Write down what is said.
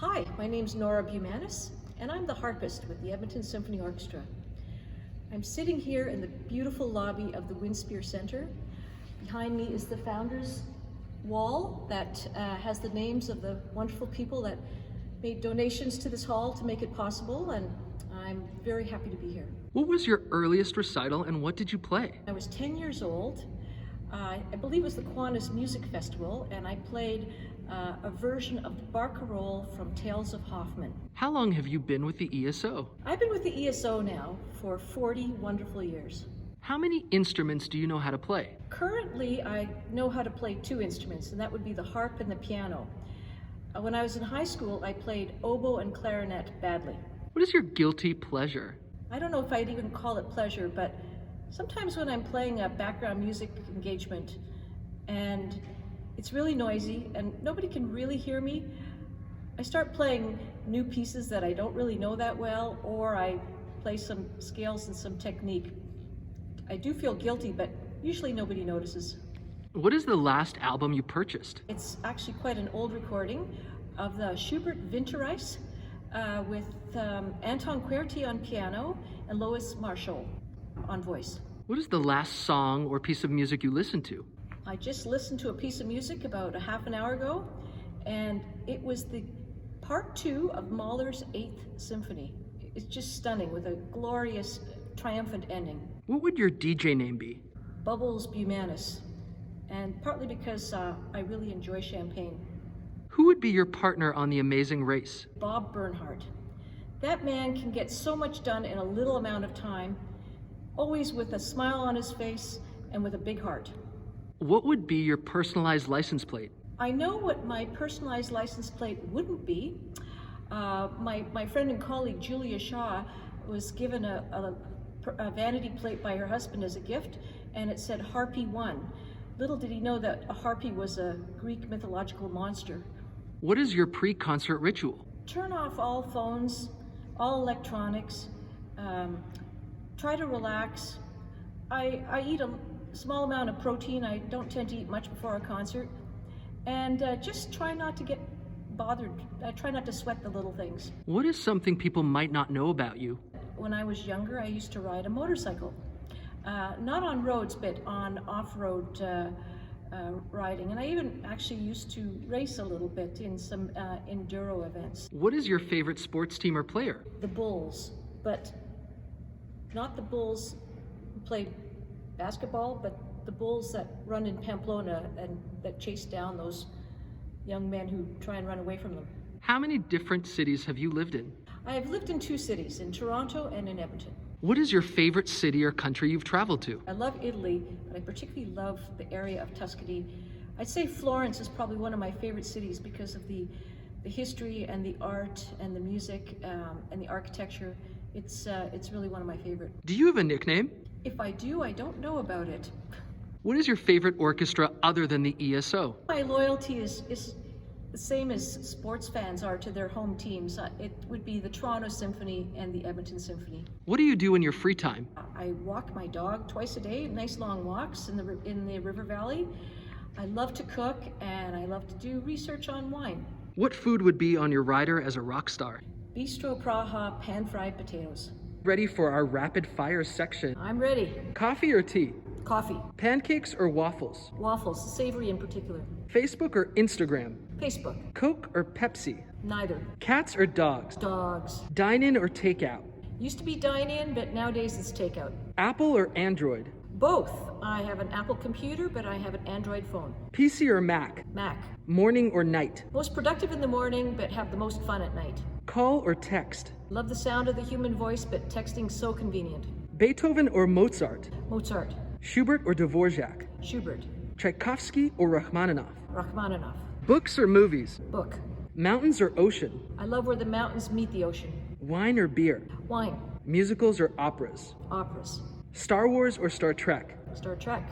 Hi, my name's Nora Bumanis, and I'm the harpist with the Edmonton Symphony Orchestra. I'm sitting here in the beautiful lobby of the Winspear Center. Behind me is the founder's wall that has the names of the wonderful people that made donations to this hall to make it possible, and I'm very happy to be here. What was your earliest recital and what did you play? I was 10 years old. I believe it was the Kiwanis Music Festival, and I played a version of the Barcarolle from Tales of Hoffmann. How long have you been with the ESO? I've been with the ESO now for 40 wonderful years. How many instruments do you know how to play? Currently, I know how to play 2 instruments, and that would be the harp and the piano. When I was in high school, I played oboe and clarinet badly. What is your guilty pleasure? I don't know if I'd even call it pleasure, but sometimes when I'm playing a background music engagement and it's really noisy and nobody can really hear me, I start playing new pieces that I don't really know that well, or I play some scales and some technique. I do feel guilty, but usually nobody notices. What is the last album you purchased? It's actually quite an old recording of the Schubert Winterreise with Anton Querti on piano and Lois Marshall on voice. What is the last song or piece of music you listened to? I just listened to a piece of music about a half an hour ago, and it was the part 2 of Mahler's 8th Symphony. It's just stunning with a glorious, triumphant ending. What would your DJ name be? Bubbles Bumanis, and partly because I really enjoy champagne. Who would be your partner on The Amazing Race? Bob Bernhardt. That man can get so much done in a little amount of time, always with a smile on his face and with a big heart. What would be your personalized license plate? I know what my personalized license plate wouldn't be. My friend and colleague Julia Shaw was given a vanity plate by her husband as a gift, and it said Harpy 1. Little did he know that a harpy was a Greek mythological monster. What is your pre-concert ritual? Turn off all phones, all electronics, try to relax. I eat a small amount of protein. I don't tend to eat much before a concert. And just try not to get bothered. Try not to sweat the little things. What is something people might not know about you? When I was younger, I used to ride a motorcycle. Not on roads, but on off-road riding. And I even actually used to race a little bit in some enduro events. What is your favorite sports team or player? The Bulls, but not the Bulls who played basketball, but the Bulls that run in Pamplona and that chase down those young men who try and run away from them. How many different cities have you lived in? I have lived in 2 cities, in Toronto and in Edmonton. What is your favorite city or country you've traveled to? I love Italy, but I particularly love the area of Tuscany. I'd say Florence is probably one of my favorite cities because of the history and the art and the music and the architecture. It's really one of my favorite. Do you have a nickname? If I do, I don't know about it. What is your favorite orchestra other than the ESO? My loyalty is the same as sports fans are to their home teams. It would be the Toronto Symphony and the Edmonton Symphony. What do you do in your free time? I walk my dog twice a day, nice long walks in the river valley. I love to cook, and I love to do research on wine. What food would be on your rider as a rock star? Bistro Praha pan-fried potatoes. Ready for our rapid fire section. I'm ready. Coffee or tea? Coffee. Pancakes or waffles? Waffles, savory in particular. Facebook or Instagram? Facebook. Coke or Pepsi? Neither. Cats or dogs? Dogs. Dine-in or takeout? Used to be dine-in, but nowadays it's takeout. Apple or Android? Both. I have an Apple computer, but I have an Android phone. PC or Mac? Mac. Morning or night? Most productive in the morning, but have the most fun at night. Call or text? Love the sound of the human voice, but texting's so convenient. Beethoven or Mozart? Mozart. Schubert or Dvorak? Schubert. Tchaikovsky or Rachmaninoff? Rachmaninoff. Books or movies? Book. Mountains or ocean? I love where the mountains meet the ocean. Wine or beer? Wine. Musicals or operas? Operas. Star Wars or Star Trek? Star Trek.